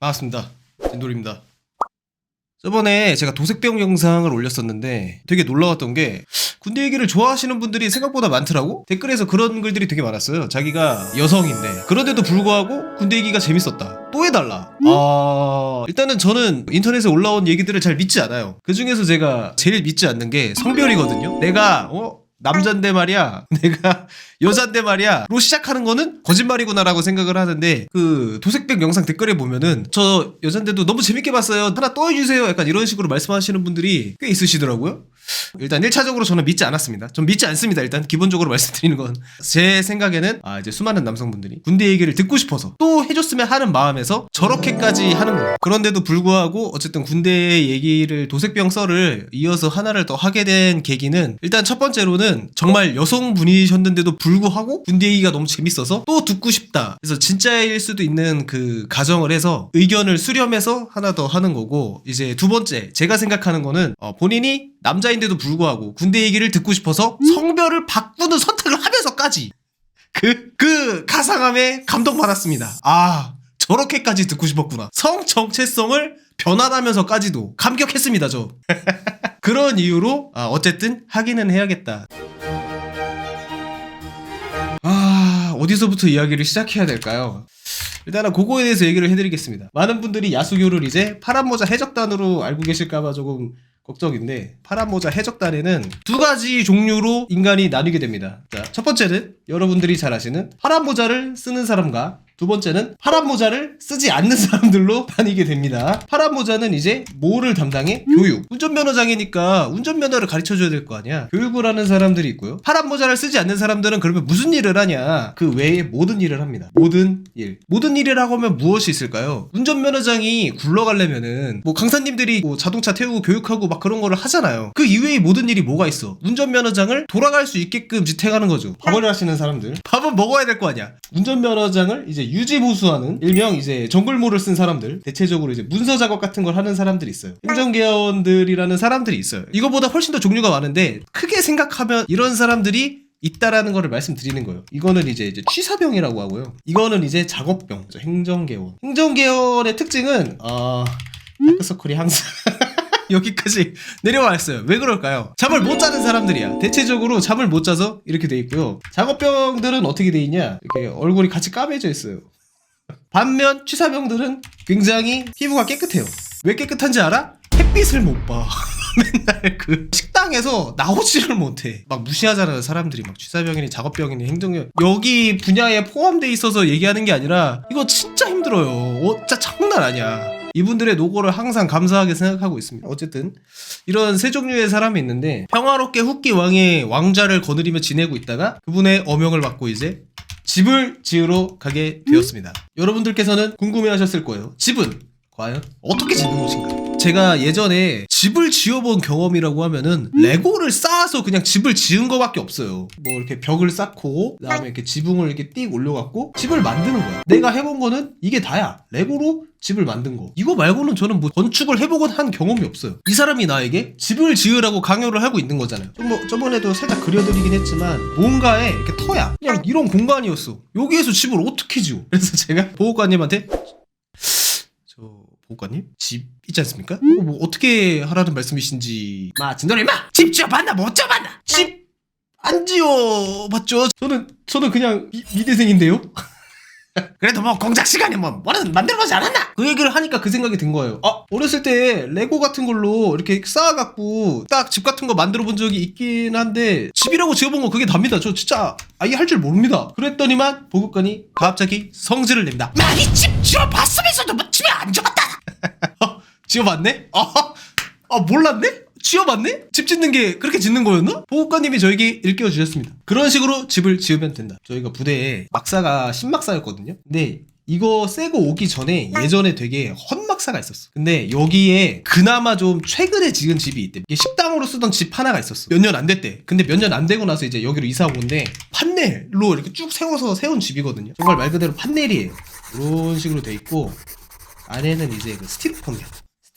반갑습니다. 진돌입니다. 저번에 제가 도색병 영상을 올렸었는데 되게 놀라웠던 게 군대 얘기를 좋아하시는 분들이 생각보다 많더라고. 댓글에서 그런 글들이 되게 많았어요. 자기가 여성인데 그런데도 불구하고 군대 얘기가 재밌었다, 또 해달라. 일단은 저는 인터넷에 올라온 얘기들을 잘 믿지 않아요. 그 중에서 제가 제일 믿지 않는 게 성별이거든요. 내가 남잔데 말이야, 내가 여잔데 말이야 로 시작하는 거는 거짓말이구나라고 생각을 하는데, 그 도색백 영상 댓글에 보면은 저 여잔데도 너무 재밌게 봤어요, 하나 또 해주세요, 약간 이런 식으로 말씀하시는 분들이 꽤 있으시더라고요. 일단 1차적으로 저는 믿지 않았습니다. 전 믿지 않습니다. 일단 기본적으로 말씀드리는 건 제 생각에는 이제 수많은 남성분들이 군대 얘기를 듣고 싶어서 또 해줬으면 하는 마음에서 저렇게까지 하는구나. 그런데도 불구하고 어쨌든 군대 얘기를, 도색병 썰을 이어서 하나를 더 하게 된 계기는, 일단 첫 번째로는 정말 여성분이셨는데도 불구하고 군대 얘기가 너무 재밌어서 또 듣고 싶다, 그래서 진짜일 수도 있는 그 가정을 해서 의견을 수렴해서 하나 더 하는 거고, 이제 두 번째 제가 생각하는 거는 본인이 남자인데도 불구하고 군대 얘기를 듣고 싶어서 성별을 바꾸는 선택을 하면서까지 그 가상함에 감동받았습니다. 저렇게까지 듣고 싶었구나. 성 정체성을 변환하면서까지도 감격했습니다, 저. 그런 이유로 어쨌든 하기는 해야겠다. 어디서부터 이야기를 시작해야 될까요? 일단은 그거에 대해서 얘기를 해드리겠습니다. 많은 분들이 야수교를 이제 파란모자 해적단으로 알고 계실까봐 조금 걱정인데, 파란모자 해적단에는 두 가지 종류로 인간이 나뉘게 됩니다. 자, 첫 번째는 여러분들이 잘 아시는 파란모자를 쓰는 사람과, 두 번째는 파란모자를 쓰지 않는 사람들로 나뉘게 됩니다. 파란모자는 이제 뭐를 담당해? 교육. 운전면허장이니까 운전면허를 가르쳐줘야 될 거 아니야. 교육을 하는 사람들이 있고요. 파란모자를 쓰지 않는 사람들은 그러면 무슨 일을 하냐? 그 외에 모든 일을 합니다. 모든 일. 모든 일이라고 하면 무엇이 있을까요? 운전면허장이 굴러가려면은 뭐 강사님들이 뭐 자동차 태우고 교육하고 막 그런 거를 하잖아요. 그 이외에 모든 일이 뭐가 있어? 운전면허장을 돌아갈 수 있게끔 지탱하는 거죠. 밥을 하시는 사람들. 밥은 먹어야 될 거 아니야. 운전면허장을 이제 유지보수하는, 일명 이제 정글모를 쓴 사람들, 대체적으로 이제 문서 작업 같은 걸 하는 사람들이 있어요. 행정계원들이라는 사람들이 있어요. 이거보다 훨씬 더 종류가 많은데, 크게 생각하면 이런 사람들이 있다라는 거를 말씀드리는 거예요. 이거는 이제 취사병이라고 하고요. 이거는 이제 작업병, 행정계원. 행정계원의 특징은 다크서클이 항상 여기까지 내려와 있어요. 왜 그럴까요? 잠을 못 자는 사람들이야. 대체적으로 잠을 못 자서 이렇게 돼 있고요. 작업병들은 어떻게 돼 있냐? 이렇게 얼굴이 같이 까매져 있어요. 반면 취사병들은 굉장히 피부가 깨끗해요. 왜 깨끗한지 알아? 햇빛을 못 봐. 맨날 그 식당에서 나오지를 못해. 막 무시하잖아요, 사람들이. 막 취사병이니 작업병이니 행정병, 여기 분야에 포함돼 있어서 얘기하는 게 아니라 이거 진짜 힘들어요. 진짜 장난 아니야. 이분들의 노고를 항상 감사하게 생각하고 있습니다. 어쨌든 이런 세 종류의 사람이 있는데, 평화롭게 후끼 왕의 왕좌를 거느리며 지내고 있다가 그분의 어명을 받고 이제 집을 지으러 가게 되었습니다. 여러분들께서는 궁금해하셨을 거예요. 집은 과연 어떻게 짓는 것인가? 제가 예전에 집을 지어본 경험이라고 하면은 레고를 쌓아서 그냥 집을 지은 거밖에 없어요. 뭐 이렇게 벽을 쌓고 그다음에 이렇게 지붕을 이렇게 띡 올려갖고 집을 만드는 거야. 내가 해본 거는 이게 다야. 레고로 집을 만든 거. 이거 말고는 저는 뭐 건축을 해보곤 한 경험이 없어요. 이 사람이 나에게 집을 지으라고 강요를 하고 있는 거잖아요. 저번에도 살짝 그려드리긴 했지만, 뭔가에 이렇게 터야. 그냥 이런 공간이었어. 여기에서 집을 어떻게 지어? 그래서 제가 보호관님한테, 보호관님? 집 있지 않습니까? 이거 뭐 어떻게 하라는 말씀이신지. 진돌이 집 지어봤나 못 지어봤나? 집 안 지어봤죠. 저는 그냥 미대생인데요. 그래도 뭐 공작 시간에 뭐는 만들어보지 않았나? 그 얘기를 하니까 그 생각이 든 거예요. 어렸을 때 레고 같은 걸로 이렇게 쌓아갖고 딱 집 같은 거 만들어 본 적이 있긴 한데, 집이라고 지어본 거 그게 답니다. 저 진짜 아예 할 줄 모릅니다. 그랬더니만 보급관이 갑자기 성질을 냅니다. 이 집 지어봤으면서도 뭐 집에 안 지어봤다. 지어봤네? 몰랐네? 지어봤네? 집 짓는 게 그렇게 짓는 거였나? 보호관님이 저에게 일깨워주셨습니다. 그런 식으로 집을 지으면 된다. 저희가 부대에 막사가 신막사였거든요. 근데 이거 새거 오기 전에 예전에 되게 헛막사가 있었어. 근데 여기에 그나마 좀 최근에 지은 집이 있대. 이게 식당으로 쓰던 집 하나가 있었어. 몇 년 안 됐대. 근데 몇 년 안 되고 나서 이제 여기로 이사 온 건데, 판넬로 이렇게 쭉 세워서 세운 집이거든요. 정말 말 그대로 판넬이에요. 이런 식으로 돼 있고, 안에는 이제 그 스티로폼이야.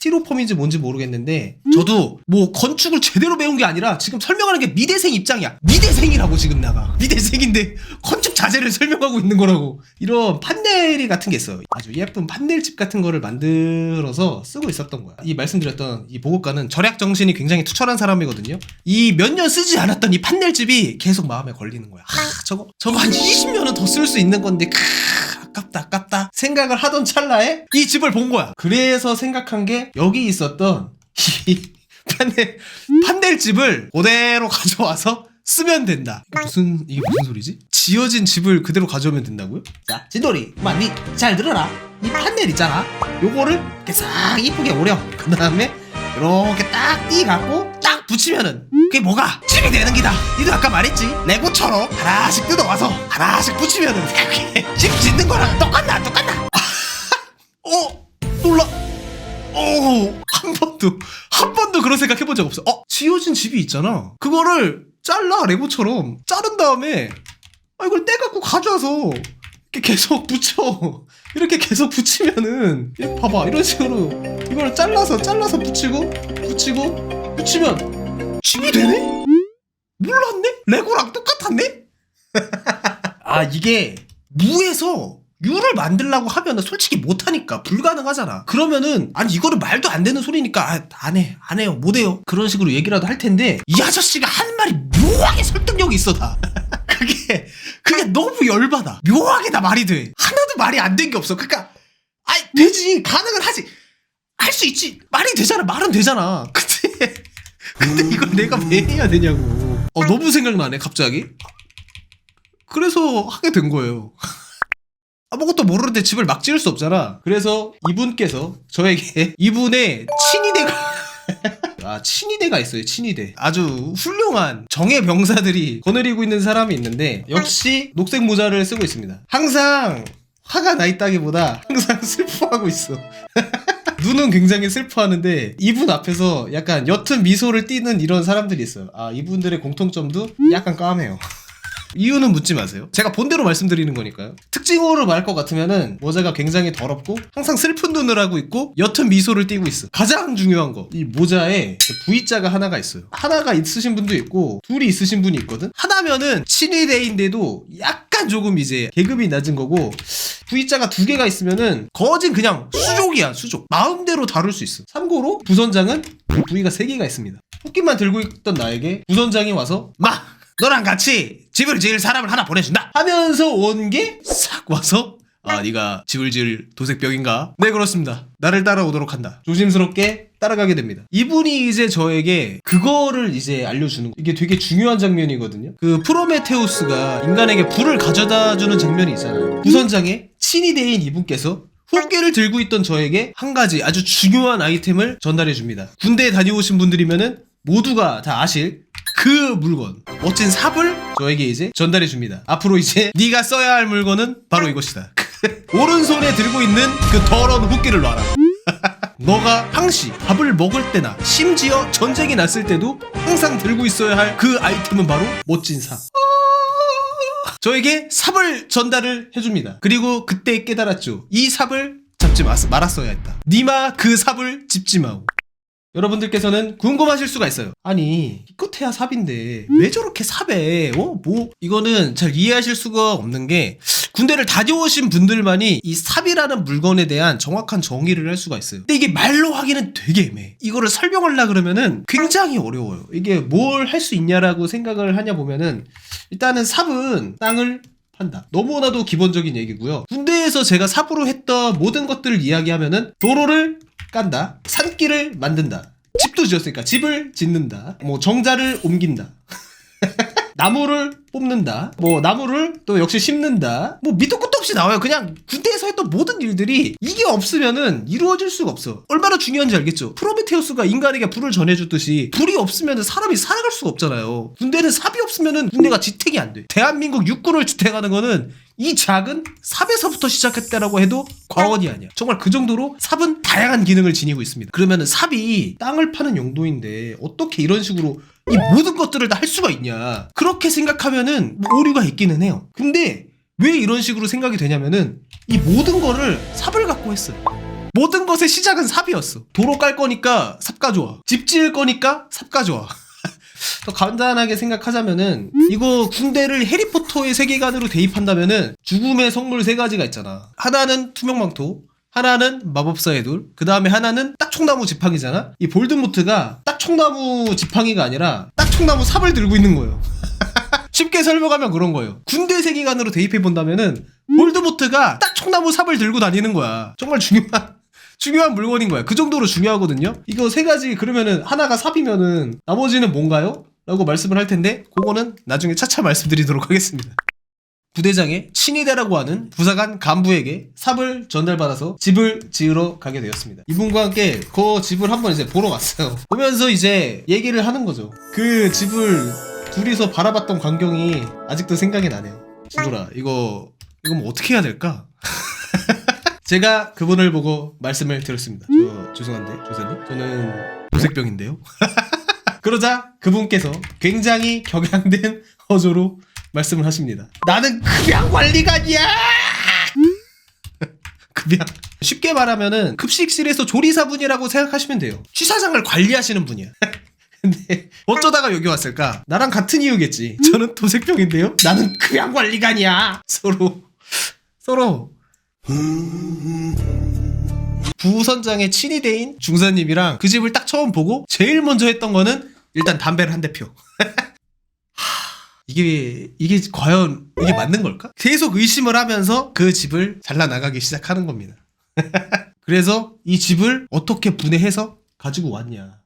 스티로폼인지 뭔지 모르겠는데 저도 뭐 건축을 제대로 배운 게 아니라 지금 설명하는 게 미대생 입장이야. 미대생이라고 지금 나가. 미대생인데 건축 자재를 설명하고 있는 거라고. 이런 판넬이 같은 게 있어요. 아주 예쁜 판넬집 같은 거를 만들어서 쓰고 있었던 거야. 이 말씀드렸던 이 보급가는 절약 정신이 굉장히 투철한 사람이거든요. 이 몇 년 쓰지 않았던 이 판넬집이 계속 마음에 걸리는 거야. 저거 한 20년은 더 쓸 수 있는 건데 아깝다 생각을 하던 찰나에 이 집을 본 거야. 그래서 생각한 게 여기 있었던 이 판넬집을 그대로 가져와서 쓰면 된다. 이게 무슨 소리지? 지어진 집을 그대로 가져오면 된다고요? 자, 진돌이, 니 잘 들어라. 이 판넬 있잖아. 요거를 이렇게 싹 이쁘게 오려. 그 다음에 이렇게 딱 띄갖고 딱 붙이면은 그게 뭐가? 집이 되는 기다. 니도 아까 말했지? 레고처럼 하나씩 뜯어와서 하나씩 붙이면은 그게 집 짓는 거랑 똑같나 안 똑같나? 놀라. 한 번도 그런 생각 해본 적 없어. 지어진 집이 있잖아. 그거를 잘라, 레고처럼 자른 다음에 이걸 떼갖고 가져와서 이렇게 계속 붙여. 이렇게 계속 붙이면은 봐봐, 이런 식으로 이걸 잘라서 붙이고 붙이면 집이 되네? 몰랐네? 레고랑 똑같았네? 이게 무에서 유를 만들려고 하면은 솔직히 못하니까 불가능하잖아. 그러면은 이거는 말도 안 되는 소리니까 안 해요, 못해요, 그런 식으로 얘기라도 할 텐데 이 아저씨가 한 말이 묘하게 설득력이 있어. 다 그게 너무 열받아. 묘하게 다 말이 돼. 하나도 말이 안 된 게 없어. 그러니까 되지, 가능은 하지, 할 수 있지, 말이 되잖아, 말은 되잖아. 근데 이걸 내가 왜 해야 되냐고. 너무 생각나네 갑자기. 그래서 하게 된 거예요. 아무것도 모르는데 집을 막 지을 수 없잖아. 그래서 이분께서 저에게 이분의 친위대가 있어요. 친위대. 아주 훌륭한 정예병사들이 거느리고 있는 사람이 있는데 역시 녹색 모자를 쓰고 있습니다. 항상 화가 나 있다기보다 항상 슬퍼하고 있어. 눈은 굉장히 슬퍼하는데 이분 앞에서 약간 옅은 미소를 띠는 이런 사람들이 있어요. 이분들의 공통점도 약간 까매요. 이유는 묻지 마세요. 제가 본대로 말씀드리는 거니까요. 특징으로 말할 것 같으면은 모자가 굉장히 더럽고 항상 슬픈 눈을 하고 있고 옅은 미소를 띠고 있어. 가장 중요한 거, 이 모자에 V자가 하나가 있어요. 하나가 있으신 분도 있고 둘이 있으신 분이 있거든. 하나면은 친위대인데도 약간 조금 이제 계급이 낮은 거고, V자가 두 개가 있으면은 거진 그냥 수족이야, 수족. 마음대로 다룰 수 있어. 참고로 부선장은 V가 세 개가 있습니다. 토끼만 들고 있던 나에게 부선장이 와서 너랑 같이 집을 지을 사람을 하나 보내준다 하면서 온 게 싹 와서 네가 집을 지을 도색병인가? 네, 그렇습니다. 나를 따라오도록 한다. 조심스럽게 따라가게 됩니다. 이분이 이제 저에게 그거를 이제 알려주는 거. 이게 되게 중요한 장면이거든요. 그 프로메테우스가 인간에게 불을 가져다 주는 장면이 있잖아요. 부선장의 친위대인 이분께서 훅개를 들고 있던 저에게 한 가지 아주 중요한 아이템을 전달해 줍니다. 군대에 다녀오신 분들이면은 모두가 다 아실 그 물건, 멋진 삽을 저에게 이제 전달해 줍니다. 앞으로 이제 네가 써야 할 물건은 바로 이것이다. 오른손에 들고 있는 그 더러운 훅기를 놔라. 너가 항시 밥을 먹을 때나 심지어 전쟁이 났을 때도 항상 들고 있어야 할 그 아이템은 바로 멋진 삽. 저에게 삽을 전달을 해줍니다. 그리고 그때 깨달았죠. 이 삽을 잡지 말았어야 했다. 니마 그 삽을 짚지 마오. 여러분들께서는 궁금하실 수가 있어요. 기껏해야 삽인데 왜 저렇게 삽에 이거는 잘 이해하실 수가 없는 게, 군대를 다녀오신 분들만이 이 삽이라는 물건에 대한 정확한 정의를 할 수가 있어요. 근데 이게 말로 하기는 되게 애매해. 이거를 설명하려고 그러면은 굉장히 어려워요. 이게 뭘 할 수 있냐라고 생각을 하냐 보면은, 일단은 삽은 땅을 판다. 너무나도 기본적인 얘기고요. 군대에서 제가 삽으로 했던 모든 것들을 이야기하면은 도로를 깐다, 산길을 만든다, 집도 지었으니까 집을 짓는다, 정자를 옮긴다, 나무를 뽑는다, 나무를 또 역시 심는다, 밑도 끝도 없이 나와요. 그냥 군대에서 했던 모든 일들이 이게 없으면은 이루어질 수가 없어. 얼마나 중요한지 알겠죠? 프로메테우스가 인간에게 불을 전해줬듯이 불이 없으면은 사람이 살아갈 수가 없잖아요. 군대는 삽이 없으면은 군대가 지탱이 안 돼. 대한민국 육군을 지탱하는 거는 이 작은 삽에서부터 시작했다라고 해도 과언이 아니야. 정말 그 정도로 삽은 다양한 기능을 지니고 있습니다. 그러면은 삽이 땅을 파는 용도인데 어떻게 이런 식으로 이 모든 것들을 다 할 수가 있냐, 그렇게 생각하면은 오류가 있기는 해요. 근데 왜 이런 식으로 생각이 되냐면은 이 모든 거를 삽을 갖고 했어요. 모든 것의 시작은 삽이었어. 도로 깔 거니까 삽 가져와. 집 지을 거니까 삽 가져와. 더 간단하게 생각하자면은 이거 군대를 해리포터의 세계관으로 대입한다면은 죽음의 성물 세 가지가 있잖아. 하나는 투명망토, 하나는 마법사의 돌, 그 다음에 하나는 딱총나무 지팡이잖아. 이 볼드모트가 딱총나무 지팡이가 아니라 딱총나무 삽을 들고 있는 거예요. 쉽게 설명하면 그런 거예요. 군대 세계관으로 대입해 본다면은 볼드모트가 딱총나무 삽을 들고 다니는 거야. 정말 중요한 물건인 거야. 그 정도로 중요하거든요. 이거 세 가지 그러면은 하나가 삽이면은 나머지는 뭔가요? 라고 말씀을 할 텐데 그거는 나중에 차차 말씀드리도록 하겠습니다. 부대장의 친위대라고 하는 부사관 간부에게 삽을 전달받아서 집을 지으러 가게 되었습니다. 이분과 함께 그 집을 한번 이제 보러 갔어요. 보면서 이제 얘기를 하는 거죠. 그 집을 둘이서 바라봤던 광경이 아직도 생각이 나네요. 지돌아, 이거 뭐 어떻게 해야 될까? 제가 그분을 보고 말씀을 드렸습니다. 죄송한데 조사님, 저는 도색병인데요. 그러자 그분께서 굉장히 격양된 어조로 말씀을 하십니다. 나는 급양관리관이야. 급양. 쉽게 말하면은 급식실에서 조리사분이라고 생각하시면 돼요. 취사장을 관리하시는 분이야. 근데 어쩌다가 여기 왔을까? 나랑 같은 이유겠지. 저는 도색병인데요. 나는 급양관리관이야. 서로 부선장의 친위대인 중사님이랑 그 집을 딱 처음 보고 제일 먼저 했던 거는 일단 담배를 한 대 펴. 이게 과연 이게 맞는 걸까? 계속 의심을 하면서 그 집을 잘라나가기 시작하는 겁니다. 그래서 이 집을 어떻게 분해해서 가지고 왔냐.